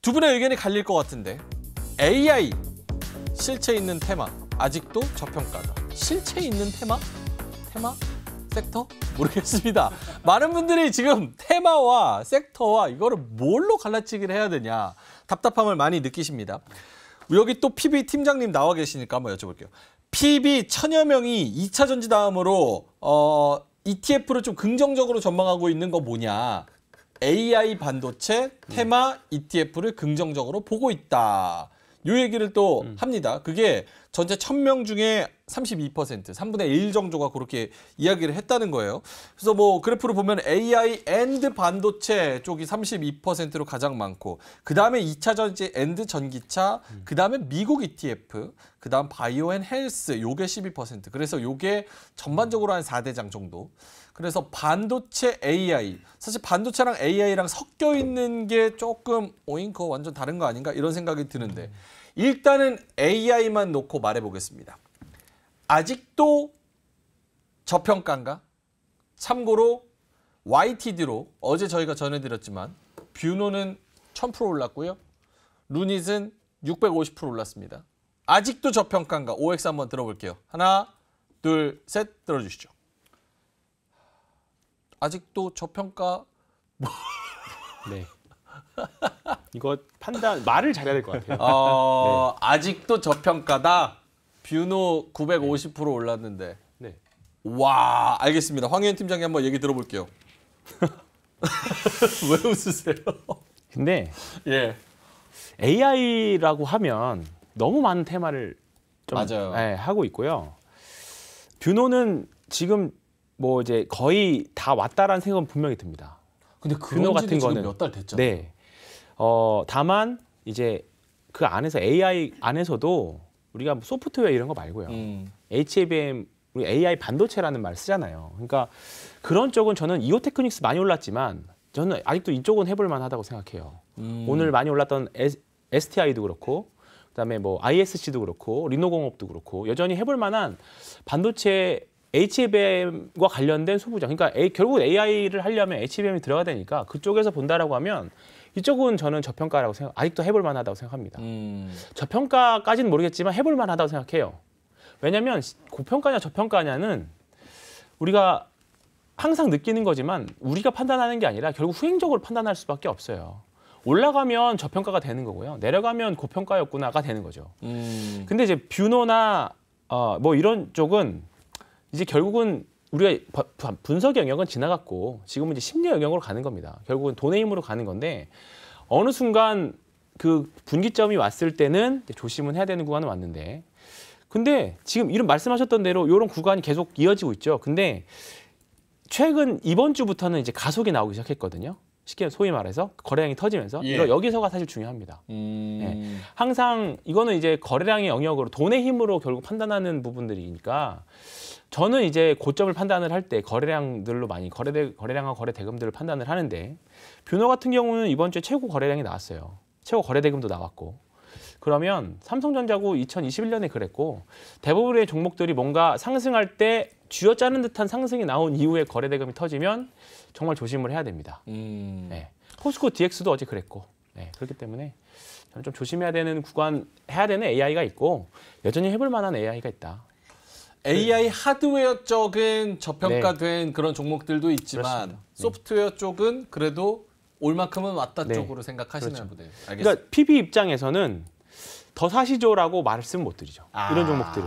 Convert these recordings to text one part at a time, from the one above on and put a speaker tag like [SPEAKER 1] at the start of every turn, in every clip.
[SPEAKER 1] 두 분의 의견이 갈릴 것 같은데 AI 실체 있는 테마 아직도 저평가다. 실체 있는 테마? 테마? 섹터? 모르겠습니다. 많은 분들이 지금 테마와 섹터와 이거를 뭘로 갈라치기를 해야 되냐 답답함을 많이 느끼십니다. 여기 또 PB 팀장님 나와 계시니까 한번 여쭤볼게요. PB 1000여 명이 2차 전지 다음으로 ETF를 좀 긍정적으로 전망하고 있는 거 뭐냐. AI 반도체 테마 ETF를 긍정적으로 보고 있다. 이 얘기를 또 합니다. 그게 전체 1000명 중에 32%, 3분의 1 정도가 그렇게 이야기를 했다는 거예요. 그래서 뭐 그래프를 보면 AI 앤드 반도체 쪽이 32%로 가장 많고, 그 다음에 2차 전지 앤드 전기차, 그 다음에 미국 ETF, 그 다음 바이오 앤 헬스, 요게 12%. 그래서 요게 전반적으로 한 4대장 정도. 그래서 반도체 AI, 사실 반도체랑 AI랑 섞여 있는 게 조금 그거 완전 다른 거 아닌가 이런 생각이 드는데, 일단은 AI만 놓고 말해보겠습니다. 아직도 저평가인가? 참고로 YTD로 어제 저희가 전해드렸지만 뷰노는 1000% 올랐고요. 루닛은 650% 올랐습니다. 아직도 저평가인가? OX 한번 들어볼게요. 하나, 둘, 셋 들어주시죠. 아직도 저평가.
[SPEAKER 2] 네. 이거 판단 말을 잘해야 될 것 같아요. 네.
[SPEAKER 1] 아직도 저평가다. 뷰노 950% 올랐는데.
[SPEAKER 2] 네.
[SPEAKER 1] 와, 알겠습니다. 황희연 팀장님 한번 얘기 들어볼게요. 왜 웃으세요?
[SPEAKER 2] 근데
[SPEAKER 1] 예.
[SPEAKER 2] AI라고 하면 너무 많은 테마를 좀
[SPEAKER 1] 맞아요.
[SPEAKER 2] 하고 있고요. 뷰노는 지금 뭐 이제 거의 다 왔다라는 생각은 분명히 듭니다.
[SPEAKER 1] 근데
[SPEAKER 2] 뷰노 같은 거는
[SPEAKER 1] 몇 달 됐잖아요.
[SPEAKER 2] 네. 다만 이제 그 안에서 AI 안에서도 우리가 소프트웨어 이런 거 말고요. HBM, 우리 AI 반도체라는 말 쓰잖아요. 그러니까 그런 쪽은 저는 이오테크닉스 많이 올랐지만 저는 아직도 이쪽은 해볼 만하다고 생각해요. 오늘 많이 올랐던 STI도 그렇고, 그다음에 뭐 ISC도 그렇고, 리노공업도 그렇고 여전히 해볼 만한 반도체 HBM과 관련된 소부장. 그러니까 결국 AI를 하려면 HBM이 들어가야 되니까 그쪽에서 본다라고 하면 이쪽은 저는 저평가라고 아직도 해볼 만하다고 생각합니다. 저평가까지는 모르겠지만 해볼 만하다고 생각해요. 왜냐하면 고평가냐 저평가냐는 우리가 항상 느끼는 거지만 우리가 판단하는 게 아니라 결국 후행적으로 판단할 수밖에 없어요. 올라가면 저평가가 되는 거고요. 내려가면 고평가였구나가 되는 거죠. 근데 이제 뷰노나 뭐 이런 쪽은 이제 결국은 우리가 분석 영역은 지나갔고 지금은 이제 심리 영역으로 가는 겁니다. 결국은 돈의 힘으로 가는 건데 어느 순간 그 분기점이 왔을 때는 조심은 해야 되는 구간은 왔는데, 근데 지금 이런 말씀하셨던 대로 이런 구간이 계속 이어지고 있죠. 근데 최근 이번 주부터는 이제 가속이 나오기 시작했거든요. 쉽게 소위 말해서 거래량이 터지면서 여기서가 사실 중요합니다. 네. 항상 이거는 이제 거래량의 영역으로 돈의 힘으로 결국 판단하는 부분들이니까 저는 이제 고점을 판단을 할 때 거래량들로 많이 거래량과 거래 대금들을 판단을 하는데, 뷰노 같은 경우는 이번 주에 최고 거래량이 나왔어요. 최고 거래 대금도 나왔고. 그러면 삼성전자고 2021년에 그랬고, 대부분의 종목들이 뭔가 상승할 때 쥐어짜는 듯한 상승이 나온 이후에 거래 대금이 터지면 정말 조심을 해야 됩니다. 네. 포스코 DX도 어제 그랬고, 네. 그렇기 때문에 저는 좀 조심해야 되는 구간, 해야 되는 AI가 있고 여전히 해볼 만한 AI가 있다.
[SPEAKER 1] AI 하드웨어 쪽은 저평가된 그런 종목들도 있지만
[SPEAKER 2] 그렇습니다.
[SPEAKER 1] 소프트웨어 쪽은 그래도 올 만큼은 왔다 쪽으로 생각하시나
[SPEAKER 2] 그렇죠.
[SPEAKER 1] 보네요. 알겠습니다.
[SPEAKER 2] 그러니까 PB 입장에서는 더 사시죠라고 말씀 못 드리죠. 이런 종목들은.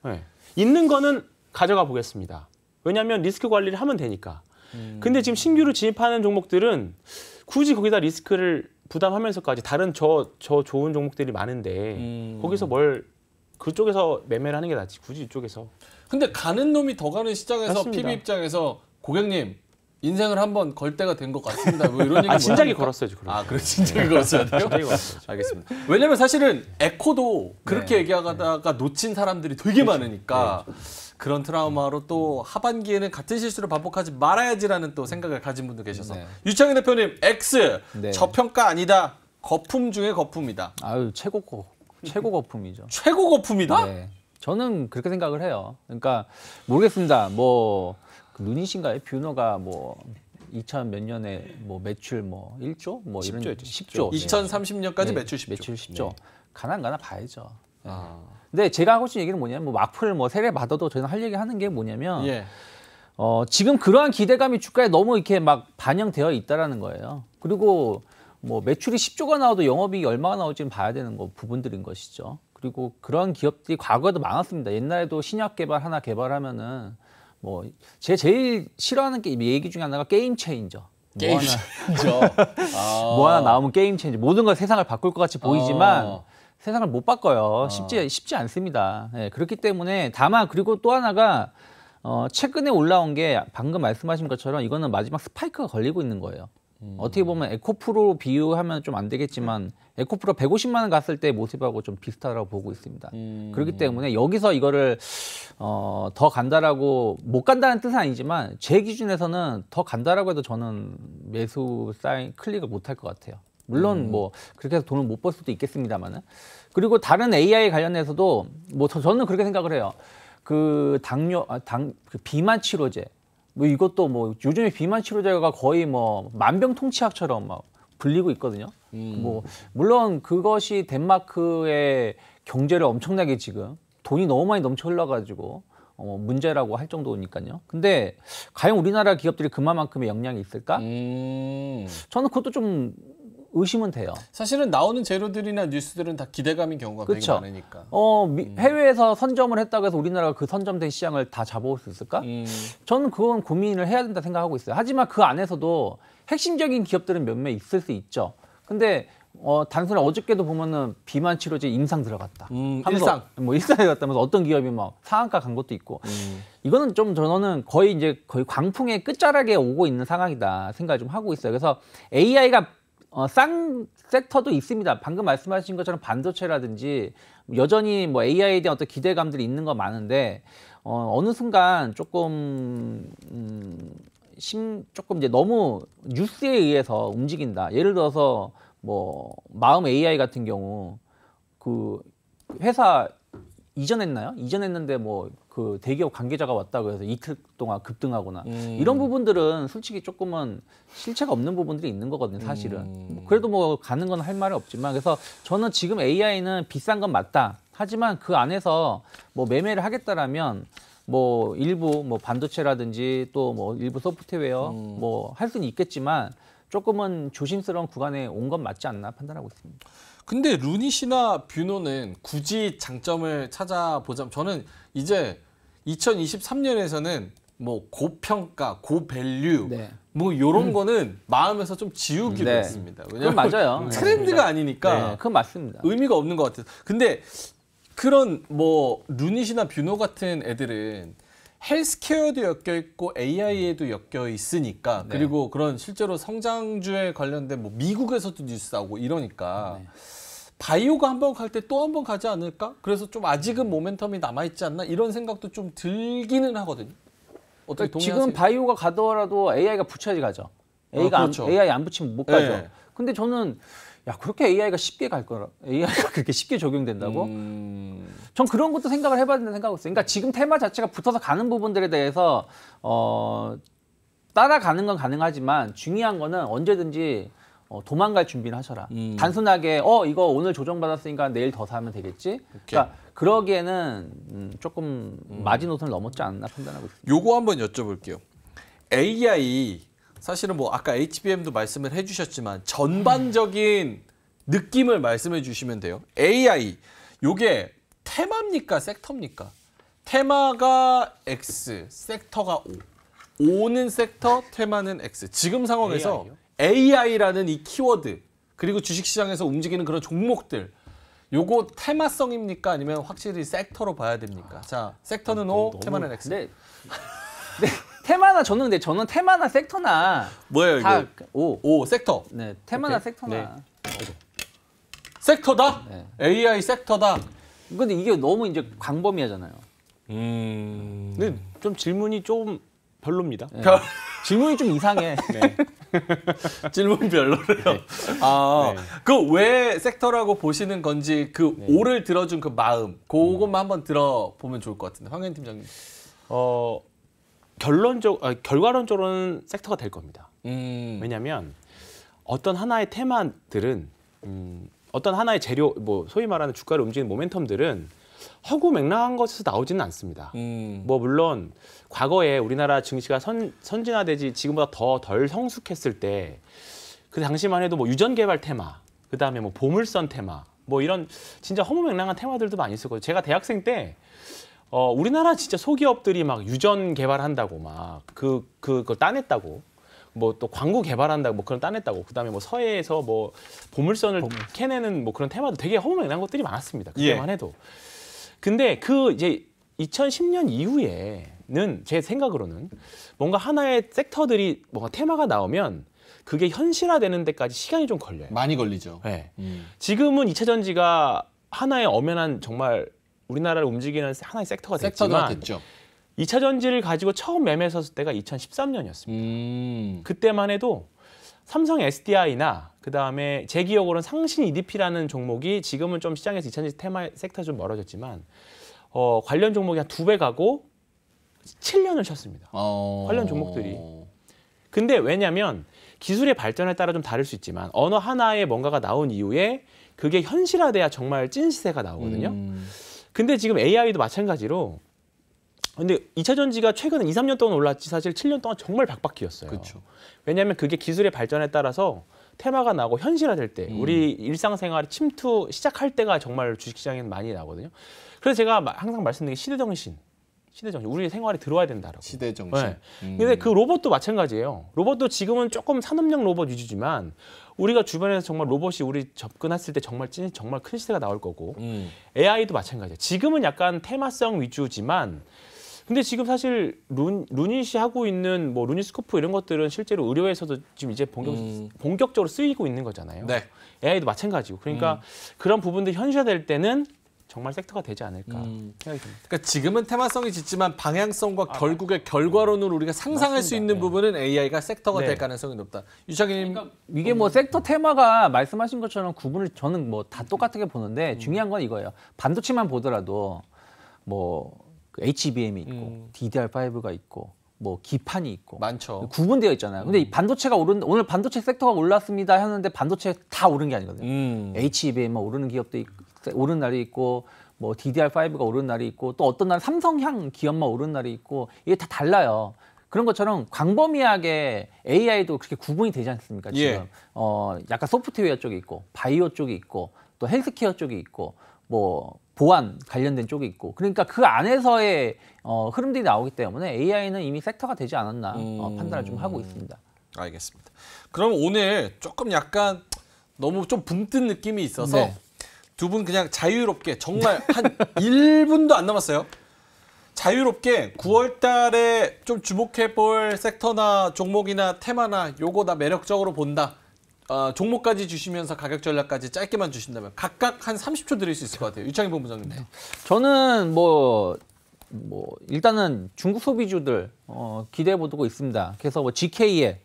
[SPEAKER 2] 네. 있는 거는 가져가 보겠습니다. 왜냐하면 리스크 관리를 하면 되니까. 근데 지금 신규로 진입하는 종목들은 굳이 거기다 리스크를 부담하면서까지 다른 저 좋은 종목들이 많은데 거기서 그쪽에서 매매를 하는 게 낫지 굳이 이쪽에서.
[SPEAKER 1] 근데 가는 놈이 더 가는 시장에서
[SPEAKER 2] 맞습니다.
[SPEAKER 1] PB 입장에서 고객님 인생을 한번 걸 때가 된 것 같습니다. 뭐 이런 얘기
[SPEAKER 2] 진작에 걸었어야죠.
[SPEAKER 1] 그래 진작에 걸었어야 돼요?
[SPEAKER 2] 진작에 걸었어야죠.
[SPEAKER 1] 알겠습니다. 왜냐면 사실은 에코도 그렇게 얘기하다가 놓친 사람들이 되게 많으니까 그런 트라우마로 또 하반기에는 같은 실수를 반복하지 말아야지라는 또 생각을 가진 분도 계셔서 유창희 대표님 X 저평가 아니다. 거품 중에 거품이다.
[SPEAKER 3] 아유 최고 거품이죠.
[SPEAKER 1] 최고 거품이다?
[SPEAKER 3] 네. 저는 그렇게 생각을 해요. 그러니까 모르겠습니다. 뭐 루닛인가요? 뷰노가 뭐 2000 몇 년에 뭐 매출 뭐 1조 뭐 이런 10조.
[SPEAKER 1] 2030년까지 매출 10조.
[SPEAKER 3] 매출 10조. 가나 봐야죠.
[SPEAKER 1] 아.
[SPEAKER 3] 근데 제가 하고 싶은 얘기는 뭐냐면 뭐 악플 뭐 세례 받아도 저는 할 얘기 하는 게 뭐냐면
[SPEAKER 1] 예.
[SPEAKER 3] 지금 그러한 기대감이 주가에 너무 이렇게 막 반영되어 있다라는 거예요. 그리고 뭐 매출이 10조가 나와도 영업이익이 얼마가 나올지는 봐야 되는 거 부분들인 것이죠. 그리고 그런 기업들이 과거에도 많았습니다. 옛날에도 신약 개발 하나 개발하면은 뭐 제가 제일 싫어하는 얘기 중에 하나가 게임 체인저.
[SPEAKER 1] 게임 체인저.
[SPEAKER 3] 뭐 하나 나오면 게임 체인저. 모든 걸 세상을 바꿀 것 같이 보이지만 세상을 못 바꿔요. 쉽지 않습니다. 네, 그렇기 때문에 다만 그리고 또 하나가 최근에 올라온 게 방금 말씀하신 것처럼 이거는 마지막 스파이크가 걸리고 있는 거예요. 어떻게 보면 에코프로 비유하면 좀 안 되겠지만 에코프로 150만 원 갔을 때 모습하고 좀 비슷하다고 보고 있습니다. 그렇기 때문에 여기서 이거를 더 간다라고 못 간다는 뜻은 아니지만 제 기준에서는 더 간다라고 해도 저는 매수 사인 클릭을 못 할 것 같아요. 물론 뭐 그렇게 해서 돈을 못 벌 수도 있겠습니다만은. 그리고 다른 AI 관련해서도 뭐 저는 그렇게 생각을 해요. 그 그 비만 치료제 뭐 이것도 뭐 요즘에 비만 치료제가 거의 뭐 만병통치약처럼 막 불리고 있거든요. 뭐 물론 그것이 덴마크의 경제를 엄청나게 지금 돈이 너무 많이 넘쳐 흘러가지고 문제라고 할 정도니까요. 근데 과연 우리나라 기업들이 그만큼의 역량이 있을까? 저는 그것도 좀 의심은 돼요.
[SPEAKER 1] 사실은 나오는 재료들이나 뉴스들은 다 기대감인 경우가 되게 많으니까.
[SPEAKER 3] 해외에서 선점을 했다고 해서 우리나라가 그 선점된 시장을 다 잡아올 수 있을까? 저는 그건 고민을 해야 된다 생각하고 있어요. 하지만 그 안에서도 핵심적인 기업들은 몇몇 있을 수 있죠. 근데 단순히 어저께도 보면은 비만 치료제 임상 들어갔다.
[SPEAKER 1] 일상.
[SPEAKER 3] 뭐 일상에 갔다면서 어떤 기업이 막 상한가 간 것도 있고. 이거는 좀 저는 거의 광풍의 끝자락에 오고 있는 상황이다 생각을 좀 하고 있어요. 그래서 AI가 싼 섹터도 있습니다. 방금 말씀하신 것처럼 반도체라든지 여전히 뭐 AI에 대한 어떤 기대감들이 있는 거 많은데 어느 순간 조금 이제 너무 뉴스에 의해서 움직인다. 예를 들어서 뭐 마음 AI 같은 경우 그 회사 이전했나요? 이전했는데 뭐 그 대기업 관계자가 왔다고 해서 이틀 동안 급등하거나 이런 부분들은 솔직히 조금은 실체가 없는 부분들이 있는 거거든요, 사실은. 그래도 뭐 가는 건 할 말이 없지만 그래서 저는 지금 AI는 비싼 건 맞다. 하지만 그 안에서 뭐 매매를 하겠다라면 뭐 일부 뭐 반도체라든지 또 뭐 일부 소프트웨어 뭐 할 수는 있겠지만 조금은 조심스러운 구간에 온 건 맞지 않나 판단하고 있습니다.
[SPEAKER 1] 근데 루닛이나 뷰노는 굳이 장점을 찾아보자면 저는 이제 2023년에서는 뭐 고평가, 고밸류
[SPEAKER 3] 네.
[SPEAKER 1] 뭐 이런 거는 마음에서 좀 지우기로 했습니다.
[SPEAKER 3] 그건 맞아요.
[SPEAKER 1] 트렌드가 아니니까
[SPEAKER 3] 네, 그건 맞습니다.
[SPEAKER 1] 의미가 없는 것 같아요. 근데 그런 뭐 루닛이나 뷰노 같은 애들은 헬스케어도 엮여 있고 AI에도 엮여 있으니까 그리고 그런 실제로 성장주에 관련된 뭐 미국에서도 뉴스 나오고 이러니까 바이오가 한 번 갈 때 또 한 번 가지 않을까? 그래서 좀 아직은 모멘텀이 남아있지 않나? 이런 생각도 좀 들기는 하거든요. 어떻게 동의하세요?
[SPEAKER 3] 지금 바이오가 가더라도 AI가 붙여야지 가죠.
[SPEAKER 1] 그렇죠.
[SPEAKER 3] AI 안 붙이면 못 가죠.
[SPEAKER 1] 네.
[SPEAKER 3] 근데 저는 야 그렇게 AI가 쉽게 갈 거라 AI가 그렇게 쉽게 적용된다고? 전 그런 것도 생각을 해봐야 된다고 생각하고 있어요. 그러니까 지금 테마 자체가 붙어서 가는 부분들에 대해서 따라가는 건 가능하지만 중요한 거는 언제든지 도망갈 준비를 하셔라. 단순하게 이거 오늘 조정받았으니까 내일 더 사면 되겠지. 그러니까 그러기에는 조금 마지노선을 넘었지 않나 판단하고 있습니다.
[SPEAKER 1] 요거 한번 여쭤볼게요. AI 사실은 뭐 아까 HBM도 말씀을 해주셨지만 전반적인 느낌을 말씀해 주시면 돼요. AI 요게 테마입니까 섹터입니까? 테마가 X, 섹터가 O. O는 섹터, 테마는 X. 지금 상황에서 AI라는 이 키워드 그리고 주식시장에서 움직이는 그런 종목들 요거 테마성입니까? 아니면 확실히 섹터로 봐야 됩니까? 자, 섹터는 O, 테마는 X.
[SPEAKER 3] 네. 테마나 저는 테마나 섹터나
[SPEAKER 1] 뭐예요
[SPEAKER 3] 다
[SPEAKER 1] 이거?
[SPEAKER 3] O.
[SPEAKER 1] O, 섹터.
[SPEAKER 3] 네, 테마나
[SPEAKER 2] 오케이.
[SPEAKER 3] 섹터나.
[SPEAKER 1] 섹터다?
[SPEAKER 3] 네.
[SPEAKER 1] AI 섹터다?
[SPEAKER 3] 근데 이게 너무 이제 광범위하잖아요.
[SPEAKER 2] 근데 좀 질문이 좀 별로입니다.
[SPEAKER 3] 네. 질문이 좀 이상해.
[SPEAKER 1] 질문 별로래요. 아, 그 왜 섹터라고 보시는 건지 그 O를 들어준 그 마음, 그것만 한번 들어보면 좋을 것 같은데, 황현 팀장님.
[SPEAKER 2] 결과론적으로는 섹터가 될 겁니다. 왜냐하면 어떤 하나의 테마들은 어떤 하나의 재료, 뭐 소위 말하는 주가를 움직이는 모멘텀들은 허구맹랑한 것에서 나오지는 않습니다. 뭐 물론 과거에 우리나라 증시가 선진화되지 지금보다 더 덜 성숙했을 때 그 당시만 해도 뭐 유전개발 테마, 그다음에 뭐 보물선 테마, 뭐 이런 진짜 허무맹랑한 테마들도 많이 있었거든요. 제가 대학생 때 우리나라 진짜 소기업들이 막 유전 개발한다고 막 그걸 따냈다고. 뭐 또 광고 개발한다고 뭐 그런 따냈다고. 그다음에 뭐 서해에서 뭐 보물선을 캐내는 뭐 그런 테마도 되게 허무맹랑한 것들이 많았습니다. 그때만 해도. 근데 그 이제 2010년 이후에는 제 생각으로는 뭔가 하나의 섹터들이 뭔가 테마가 나오면 그게 현실화되는 데까지 시간이 좀 걸려요.
[SPEAKER 1] 많이 걸리죠.
[SPEAKER 2] 네. 지금은 2차 전지가 하나의 엄연한 정말 우리나라를 움직이는 하나의 섹터가 됐지만 2차 전지를 가지고 처음 매매했었을 때가 2013년이었습니다. 그때만 해도 삼성 SDI나 그다음에 제 기억으로는 상신 EDP라는 종목이 지금은 좀 시장에서 2차 전지 테마 섹터 좀 멀어졌지만 관련 종목이 한 2배 가고 7년을 쉬었습니다. 관련 종목들이. 근데 왜냐하면 기술의 발전에 따라 좀 다를 수 있지만 어느 하나의 뭔가가 나온 이후에 그게 현실화돼야 정말 찐 시세가 나오거든요. 근데 지금 AI도 마찬가지로 근데 2차 전지가 최근 2, 3년 동안 올랐지 사실 7년 동안 정말 박박기였어요.
[SPEAKER 1] 그렇죠.
[SPEAKER 2] 왜냐하면 그게 기술의 발전에 따라서 테마가 나고 현실화될 때 우리 일상생활이 침투 시작할 때가 정말 주식시장에는 많이 나거든요. 그래서 제가 항상 말씀드린 게 시대정신. 우리 생활에 들어와야 된다라고.
[SPEAKER 1] 시대정신.
[SPEAKER 2] 네. 근데 그 로봇도 마찬가지예요. 로봇도 지금은 조금 산업용 로봇 위주지만 우리가 주변에서 정말 로봇이 우리 접근했을 때 정말 큰 시대가 나올 거고 AI도 마찬가지예요. 지금은 약간 테마성 위주지만 근데 지금 사실 루닛이 하고 있는 뭐 루닛스코프 이런 것들은 실제로 의료에서도 지금 이제 본격적으로 쓰이고 있는 거잖아요.
[SPEAKER 1] 네.
[SPEAKER 2] AI도 마찬가지고. 그러니까 그런 부분들이 현실화될 때는 정말 섹터가 되지 않을까 생각이 듭니다.
[SPEAKER 1] 그러니까 지금은 테마성이 짙지만 방향성과 결국의 결과론으로 우리가 상상할 수 있는 부분은 AI가 섹터가 될 가능성이 높다. 유창희님.
[SPEAKER 3] 그러니까 이게 뭐 섹터 테마가 말씀하신 것처럼 구분을 저는 뭐 다 똑같게 보는데 중요한 건 이거예요. 반도체만 보더라도 뭐 HBM이 있고 DDR5가 있고 뭐 기판이 있고
[SPEAKER 1] 많죠.
[SPEAKER 3] 구분되어 있잖아요. 근데 이 반도체가 오늘 반도체 섹터가 올랐습니다 하는데 반도체 다 오른 게 아니거든요. HBM만 오르는 기업도 오른 날이 있고 뭐 DDR5가 오른 날이 있고 또 어떤 날 삼성향 기업만 오른 날이 있고 이게 다 달라요. 그런 것처럼 광범위하게 AI도 그렇게 구분이 되지 않습니까? 지금 약간 소프트웨어 쪽이 있고 바이오 쪽이 있고 또 헬스케어 쪽이 있고 뭐 보안 관련된 쪽이 있고 그러니까 그 안에서의 흐름들이 나오기 때문에 AI는 이미 섹터가 되지 않았나 판단을 좀 하고 있습니다.
[SPEAKER 1] 알겠습니다. 그럼 오늘 조금 약간 너무 좀 붕 뜬 느낌이 있어서
[SPEAKER 3] 네.
[SPEAKER 1] 두 분 그냥 자유롭게 정말 한 1분도 안 남았어요. 자유롭게 9월 달에 좀 주목해 볼 섹터나 종목이나 테마나 요거 나 매력적으로 본다. 종목까지 주시면서 가격 전략까지 짧게만 주신다면 각각 한 30초 드릴 수 있을 것 같아요. 유창희 본부장님.
[SPEAKER 3] 저는 뭐 일단은 중국 소비주들 기대해 보고 있습니다. 그래서 뭐 GKL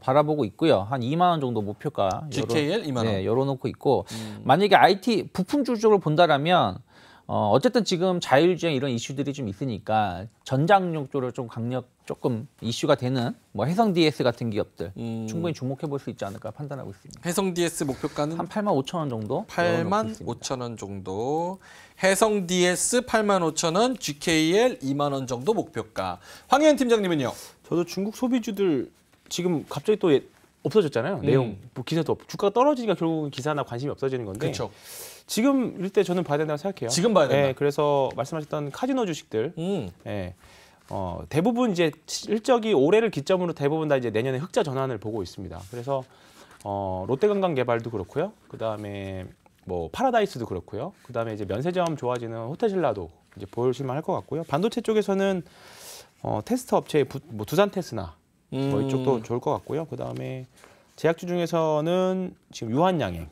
[SPEAKER 3] 바라보고 있고요. 한 2만 원 정도 목표가
[SPEAKER 1] GKL 2만 원.
[SPEAKER 3] 네, 열어놓고 있고 만약에 IT 부품주 쪽을 본다라면 어쨌든 지금 자율주행 이런 이슈들이 좀 있으니까 전장용 쪽으로 좀 조금 이슈가 되는 뭐 해성 DS 같은 기업들 충분히 주목해 볼 수 있지 않을까 판단하고 있습니다.
[SPEAKER 1] 해성 DS 목표가는
[SPEAKER 3] 한 8만 5천 원 정도?
[SPEAKER 1] 8만 5천 원 정도. 해성 DS 8만 5천 원, GKL 2만 원 정도 목표가. 황혜연 팀장님은요?
[SPEAKER 2] 저도 중국 소비주들 지금 갑자기 또 없어졌잖아요. 내용 뭐 기사도 없고 주가가 떨어지니까 결국은 기사나 관심이 없어지는 건데
[SPEAKER 1] 그렇죠.
[SPEAKER 2] 지금 일 때 저는 봐야 된다고 생각해요.
[SPEAKER 1] 지금 봐야 된다.
[SPEAKER 2] 네, 그래서 말씀하셨던 카지노 주식들 예, 대부분 이제 실적이 올해를 기점으로 대부분 다 이제 내년에 흑자 전환을 보고 있습니다. 그래서 롯데관광개발도 그렇고요. 그다음에 뭐 파라다이스도 그렇고요. 그다음에 이제 면세점 좋아지는 호텔신라도 이제 보실만 할 것 같고요. 반도체 쪽에서는 테스트 업체 뭐 두산테스나 뭐 이쪽도 좋을 것 같고요. 그다음에 제약주 중에서는 지금 유한양행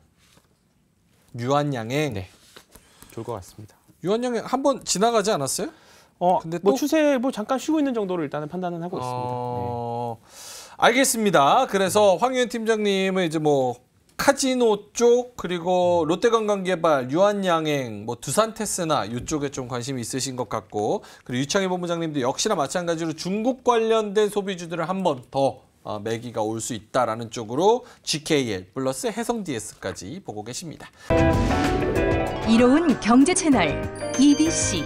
[SPEAKER 1] 네.
[SPEAKER 2] 좋을 것 같습니다.
[SPEAKER 1] 유한양행 한번 지나가지 않았어요?
[SPEAKER 2] 근데 뭐 추세 뭐 잠깐 쉬고 있는 정도로 일단은 판단은 하고 있습니다.
[SPEAKER 1] 알겠습니다. 그래서 황희연 팀장님은 이제 뭐 카지노 쪽 그리고 롯데관광개발, 유한양행, 뭐 두산테스나 이쪽에 좀 관심이 있으신 것 같고 그리고 유창희 본부장님도 역시나 마찬가지로 중국 관련된 소비주들을 한 번 더 매기가 올 수 있다라는 쪽으로 GKL 플러스 해성 DS까지 보고 계십니다.
[SPEAKER 4] 이로운 경제 채널 EBC